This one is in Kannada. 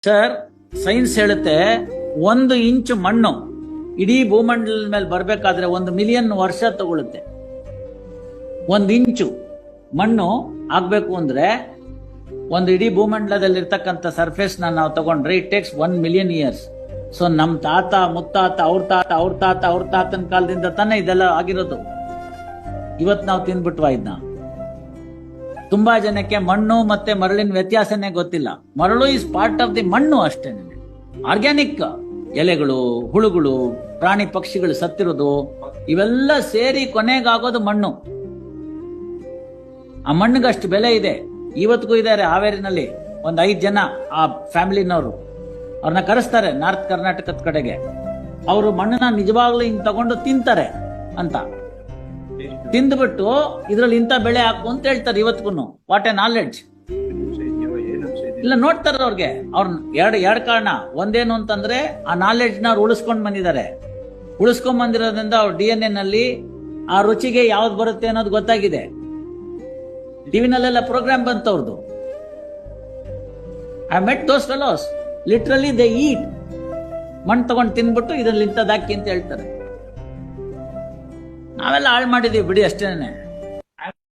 ಸರ್, ಸೈನ್ಸ್ ಹೇಳುತ್ತೆ 1 ಇಂಚು ಮಣ್ಣು ಇಡೀ ಭೂಮಂಡಲದ ಮೇಲೆ ಬರ್ಬೇಕಾದ್ರೆ 1 ಮಿಲಿಯನ್ ವರ್ಷ ತಗೊಳುತ್ತೆ. 1 ಇಂಚು ಮಣ್ಣು ಆಗ್ಬೇಕು ಅಂದ್ರೆ ಒಂದು ಇಡೀ ಭೂಮಂಡಲದಲ್ಲಿ ಇರ್ತಕ್ಕಂಥ ಸರ್ಫೇಸ್ ನಾವು ತಗೊಂಡ್ರೆ it takes 1 million years. So ನಮ್ ತಾತ ಮುತ್ತಾತ ಅವ್ರ ತಾತನ ಕಾಲದಿಂದ ತಾನೇ ಇದೆಲ್ಲ ಆಗಿರೋದು. ಇವತ್ ನಾವು ತಿಂದ್ಬಿಟ್ವಾ ಇದನ್ನ? ತುಂಬಾ ಜನಕ್ಕೆ ಮಣ್ಣು ಮತ್ತೆ ಮರಳಿನ ವ್ಯತ್ಯಾಸನೇ ಗೊತ್ತಿಲ್ಲ. ಮರಳು ಇಸ್ ಪಾರ್ಟ್ ಆಫ್ ದಿ ಮಣ್ಣು ಅಷ್ಟೇ. ಆರ್ಗ್ಯಾನಿಕ್ ಎಲೆಗಳು, ಹುಳುಗಳು, ಪ್ರಾಣಿ ಪಕ್ಷಿಗಳು ಸತ್ತಿರೋದು ಇವೆಲ್ಲ ಸೇರಿ ಕೊನೆಗಾಗೋದು ಮಣ್ಣು. ಆ ಮಣ್ಣಿಗಷ್ಟು ಬೆಲೆ ಇದೆ. ಇವತ್ತಿಗೂ ಇದ್ದಾರೆ ಹಾವೇರಿನಲ್ಲಿ ಒಂದು 5 ಜನ ಆ ಫ್ಯಾಮಿಲಿನವರು. ಅವ್ರನ್ನ ಕರೆಸ್ತಾರೆ ನಾರ್ತ್ ಕರ್ನಾಟಕದ ಕಡೆಗೆ. ಅವರು ಮಣ್ಣನ್ನ ನಿಜವಾಗ್ಲೂ ಹಿಂಗ್ ತಗೊಂಡು ತಿಂತಾರೆ ಅಂತ. ತಿಂದ್ಬಿಟ್ಟು ಇದ್ರಲ್ಲಿ ಇಂಥ ಬೆಳೆ ಹಾಕು ಅಂತ ಹೇಳ್ತಾರೆ ಇವತ್ತಿಗೂ. What A knowledge! ಇಲ್ಲ, ನೋಡ್ತಾರೆ ಅವ್ರಿಗೆ. ಅವ್ರ ಎರಡು ಕಾರಣ. ಒಂದೇನು ಅಂತಂದ್ರೆ ಆ ನಾಲೆಡ್ಜ್ ನ ಅವ್ರು ಉಳಿಸ್ಕೊಂಡ್ ಬಂದಿದ್ದಾರೆ. ಉಳಿಸ್ಕೊಂಡ್ ಬಂದಿರೋದ್ರಿಂದ ಅವ್ರ DNA ನಲ್ಲಿ ಆ ರುಚಿಗೆ ಯಾವ್ದು ಬರುತ್ತೆ ಅನ್ನೋದು ಗೊತ್ತಾಗಿದೆ. ಟಿವಿನಲ್ಲೆಲ್ಲ ಪ್ರೋಗ್ರಾಮ್ ಬಂತವ್ರದ್ದು. I met those fellows. Literally they eat. ಮಣ್ಣು ತಗೊಂಡು ತಿನ್ಬಿಟ್ಟು ಇದ್ರಲ್ಲಿ ಇಂಥದ್ದಾಕಿ ಅಂತ ಹೇಳ್ತಾರೆ. ನಾವೆಲ್ಲ ಹಾಳು ಮಾಡಿದೀವಿ ಬಿಡಿ ಅಷ್ಟೇನೆ.